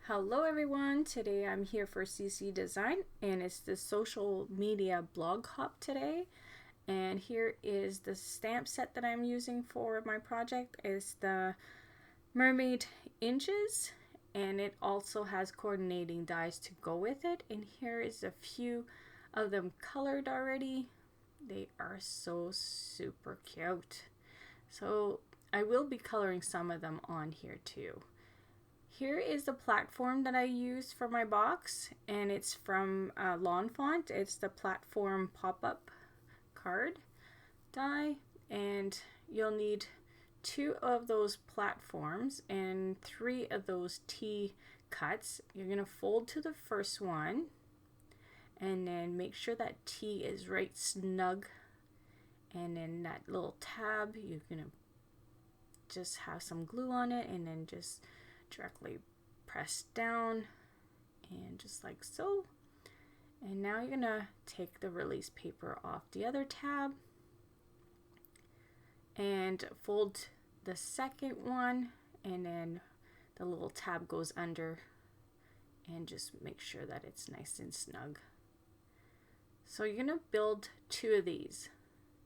Hello everyone, today I'm here for CC Design and it's the social media blog hop today. And here is the stamp set that I'm using for my project. It's the Mermaid Inches and it also has coordinating dies to go with it. And here is a few of them colored already. They are so super cute. So I will be coloring some of them on here too. Here is the platform that I use for my box, and it's from Lawn Font. It's the platform pop-up card die, and you'll need 2 of those platforms and 3 of those T cuts. You're going to fold to the first one, and then make sure that T is right snug, and then that little tab, you're going to just have some glue on it, and then just directly press down and just like so. And now you're gonna take the release paper off the other tab and fold the second one, and then the little tab goes under, and just make sure that it's nice and snug. So you're gonna build 2 of these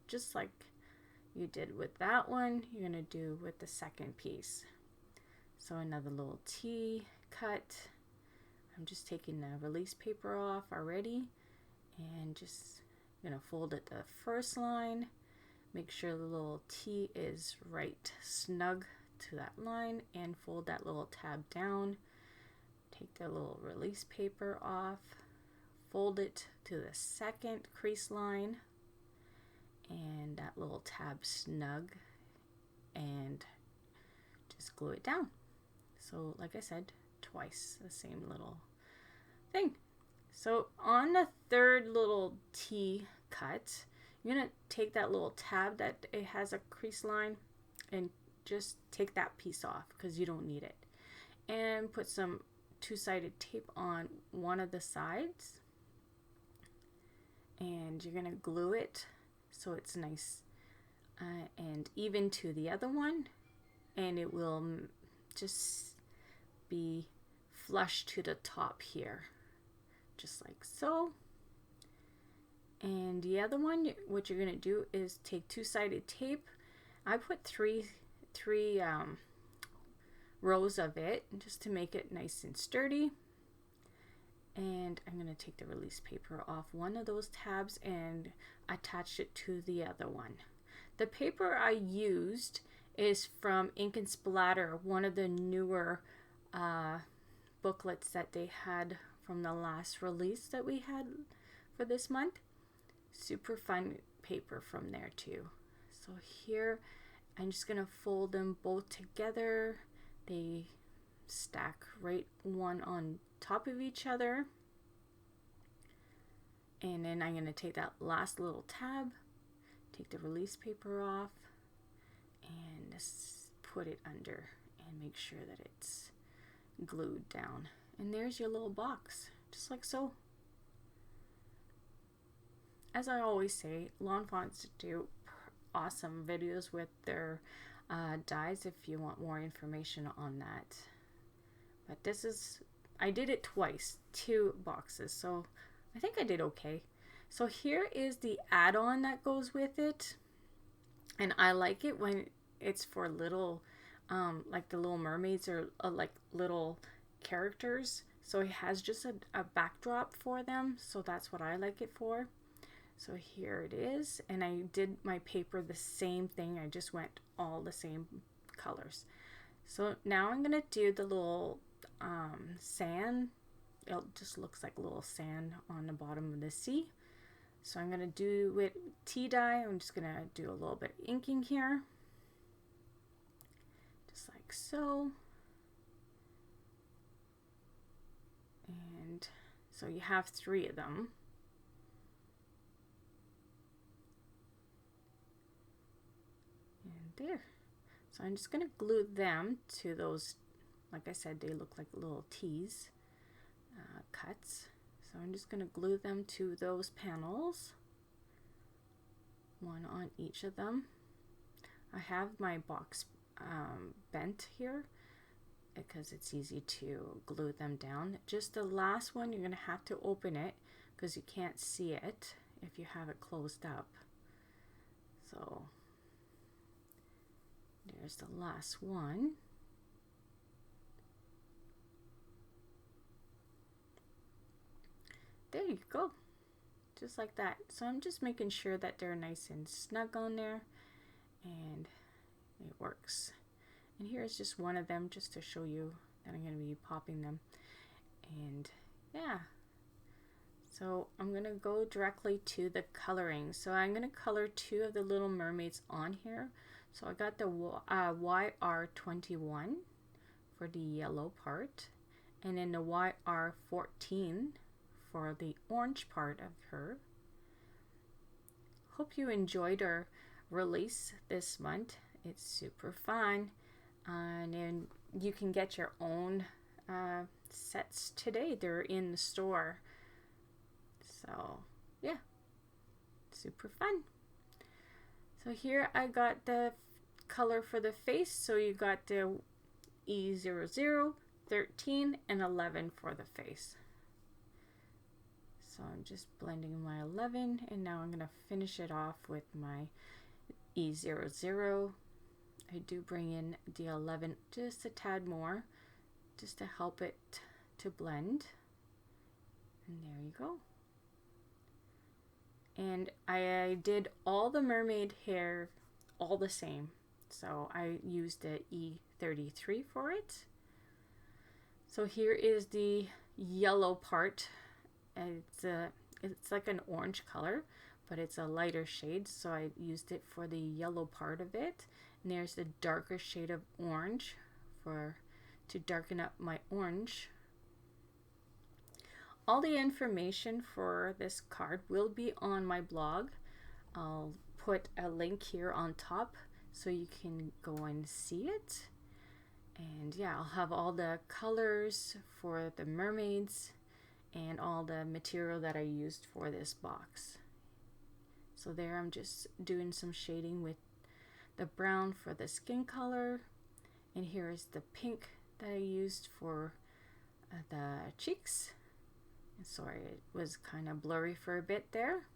just like you did with that one. You're gonna do with the second piece. So another little T cut. I'm just taking the release paper off already and just gonna fold it the first line. Make sure the little T is right snug to that line and fold that little tab down. Take the little release paper off, fold it to the second crease line and that little tab snug, and just glue it down. So like I said, twice the same little thing. So on the third little T cut, you're gonna take that little tab that it has a crease line and just take that piece off because you don't need it. And put some 2-sided tape on one of the sides. And you're gonna glue it so it's nice and even to the other one. And it will just be flush to the top here, just like so. And the other one, what you're gonna do is take 2-sided tape. I put three rows of it just to make it nice and sturdy. And I'm gonna take the release paper off one of those tabs and attach it to the other one. The paper I used is from Ink and Splatter, one of the newer booklets that they had from the last release that we had for this month. Super fun paper from there too. So here I'm just gonna fold them both together. They stack right one on top of each other. And then I'm gonna take that last little tab, take the release paper off, and just put it under and make sure that it's glued down. And there's your little box, just like so. As I always say, Lawn Fonts do awesome videos with their dies if you want more information on that. But this is, I did it twice, 2 boxes, so I think I did okay. So here is the add-on that goes with it. And I like it when it's for little, like the little mermaids or like little characters. So it has just a backdrop for them. So that's what I like it for. So here it is. And I did my paper the same thing. I just went all the same colors. So now I'm going to do the little sand. It just looks like a little sand on the bottom of the sea. So I'm going to do with tea dye. I'm just going to do a little bit of inking here. Just like so. And so you have 3 of them. And there. So I'm just going to glue them to those, like I said, they look like little T's cuts. So I'm just going to glue them to those panels, one on each of them. I have my box bent here, because it's easy to glue them down. Just the last one, you're going to have to open it because you can't see it if you have it closed up. So there's the last one. There you go. Just like that. So I'm just making sure that they're nice and snug on there, and it works. And here's just one of them just to show you that I'm going to be popping them. And yeah, so I'm going to go directly to the coloring. So I'm going to color two of the little mermaids on here. So I got the YR21 for the yellow part, and then the YR14 for the orange part of her. Hope you enjoyed our release this month. It's super fun, and then you can get your own sets today. They're in the store. So yeah, super fun. So here I got the color for the face. So you got the E00, 13, and 11 for the face. So I'm just blending my 11, and now I'm going to finish it off with my E00. I do bring in the 11 just a tad more, just to help it to blend. And there you go. And I did all the mermaid hair all the same. So I used the E33 for it. So here is the yellow part. It's like an orange color, but it's a lighter shade, so I used it for the yellow part of it. And there's the darker shade of orange to darken up my orange. All the information for this card will be on my blog. I'll put a link here on top so you can go and see it. And yeah, I'll have all the colors for the mermaids and all the material that I used for this box. So there I'm just doing some shading with the brown for the skin color, and here is the pink that I used for the cheeks. And sorry, it was kind of blurry for a bit there.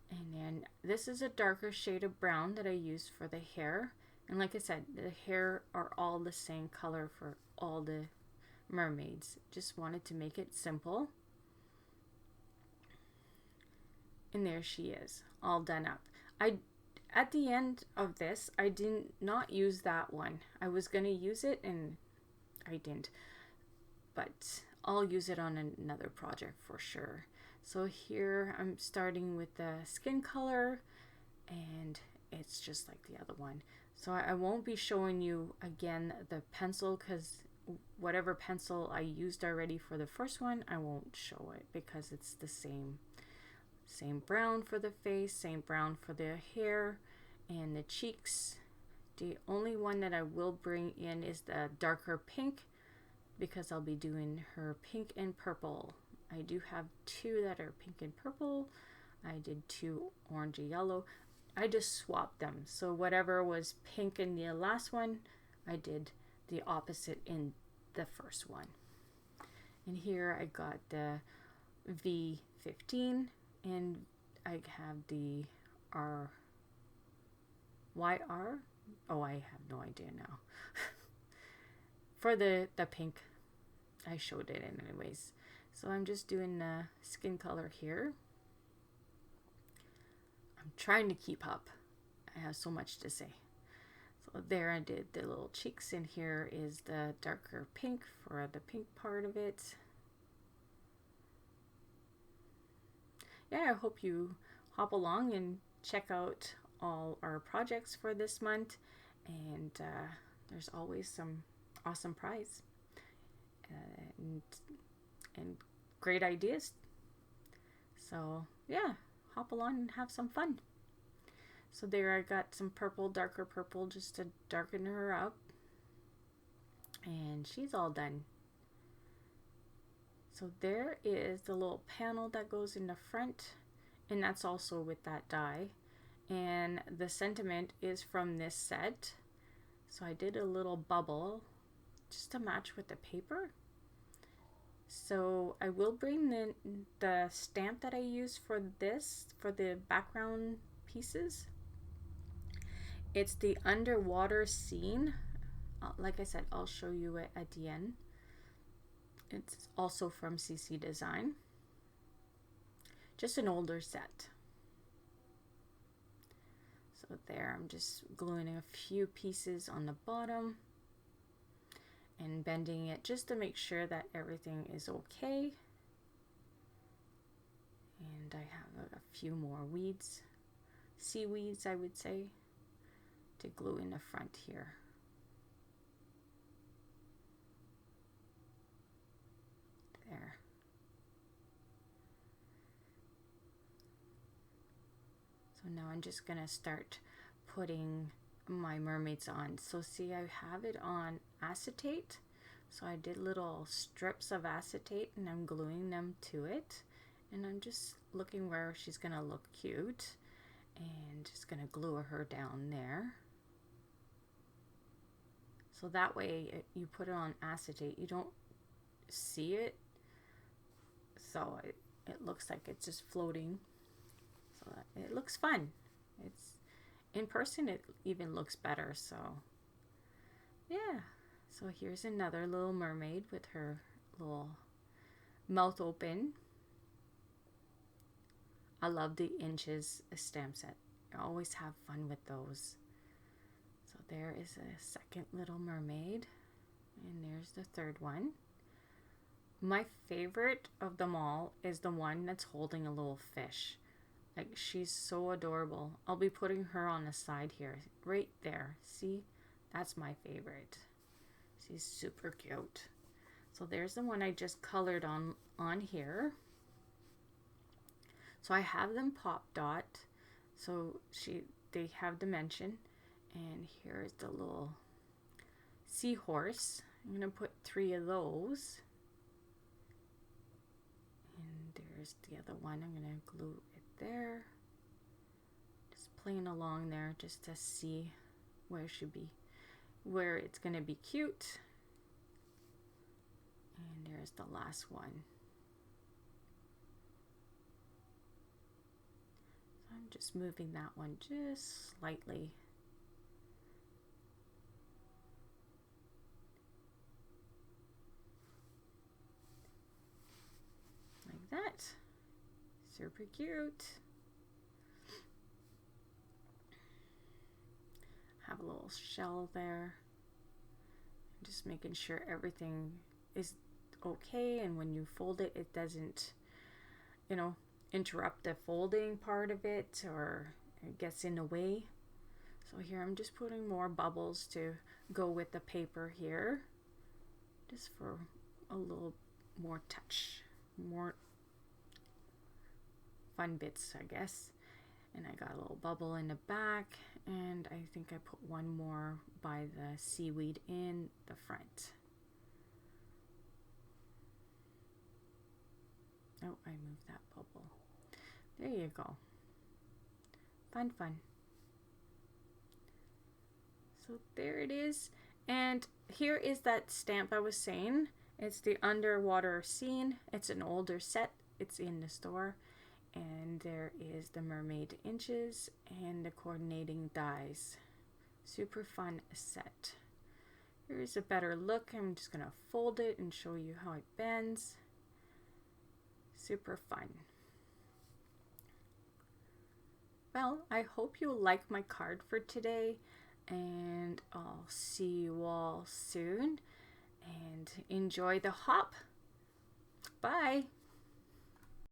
And then this is a darker shade of brown that I used for the hair. And like I said, the hair are all the same color for all the mermaids. Just wanted to make it simple. And there she is, all done up. At the end of this, I did not use that one. I was going to use it and I didn't. But I'll use it on another project for sure. So here I'm starting with the skin color, and it's just like the other one. So I won't be showing you again the pencil, because whatever pencil I used already for the first one, I won't show it because it's the same brown for the face, same brown for the hair and the cheeks. The only one that I will bring in is the darker pink, because I'll be doing her pink and purple. I do have two that are pink and purple. I did two orange and yellow. I just swapped them. So whatever was pink in the last one, I did the opposite in the first one. And here I got the V15, and I have the YR. Oh, I have no idea now. For the pink, I showed it anyways. So I'm just doing the skin color here. I'm trying to keep up. I have so much to say. So there I did the little cheeks, and here is the darker pink for the pink part of it. Yeah, I hope you hop along and check out all our projects for this month, and there's always some awesome prize and great ideas. So yeah, hop along and have some fun. So there I got some purple, darker purple, just to darken her up, and she's all done. So there is the little panel that goes in the front, and that's also with that die. And the sentiment is from this set. So I did a little bubble just to match with the paper. So I will bring in the stamp that I use for this, for the background pieces. It's the underwater scene. Like I said, I'll show you it at the end. It's also from CC Design. Just an older set. So there, I'm just gluing a few pieces on the bottom and bending it just to make sure that everything is okay. And I have a few more weeds, seaweeds I would say, to glue in the front here. There. So now I'm just gonna start putting my mermaids on. So see, I have it on acetate. So I did little strips of acetate and I'm gluing them to it. And I'm just looking where she's gonna look cute and just gonna glue her down there. So that way you put it on acetate, you don't see it. So it looks like it's just floating. So it looks fun. It's in person, it even looks better. So yeah. So here's another little mermaid with her little mouth open. I love the Inches stamp set. I always have fun with those. So there is a second little mermaid. And there's the third one. My favorite of them all is the one that's holding a little fish. Like, she's so adorable. I'll be putting her on the side here. Right there. See? That's my favorite. She's super cute. So there's the one I just colored on here. So I have them pop dot. So they have dimension. And here's the little seahorse. I'm going to put 3 of those. And there's the other one. I'm going to glue it there. Just playing along there just to see where it should be, where it's going to be cute. And there's the last one. So I'm just moving that one just slightly. Like that. Super cute. Have a little shell there. Just making sure everything is okay, and when you fold it, it doesn't, interrupt the folding part of it or it gets in the way. So here I'm just putting more bubbles to go with the paper here, just for a little more touch, more fun bits, I guess. And I got a little bubble in the back, and I think I put one more by the seaweed in the front. Oh, I moved that bubble. There you go. Fun, fun. So there it is. And here is that stamp I was saying. It's the underwater scene. It's an older set. It's in the store. And there is the mermaid inches and the coordinating dies. Super fun set. Here's a better look. I'm just going to fold it and show you how it bends. Super fun. Well, I hope you like my card for today, and I'll see you all soon, and enjoy the hop. Bye.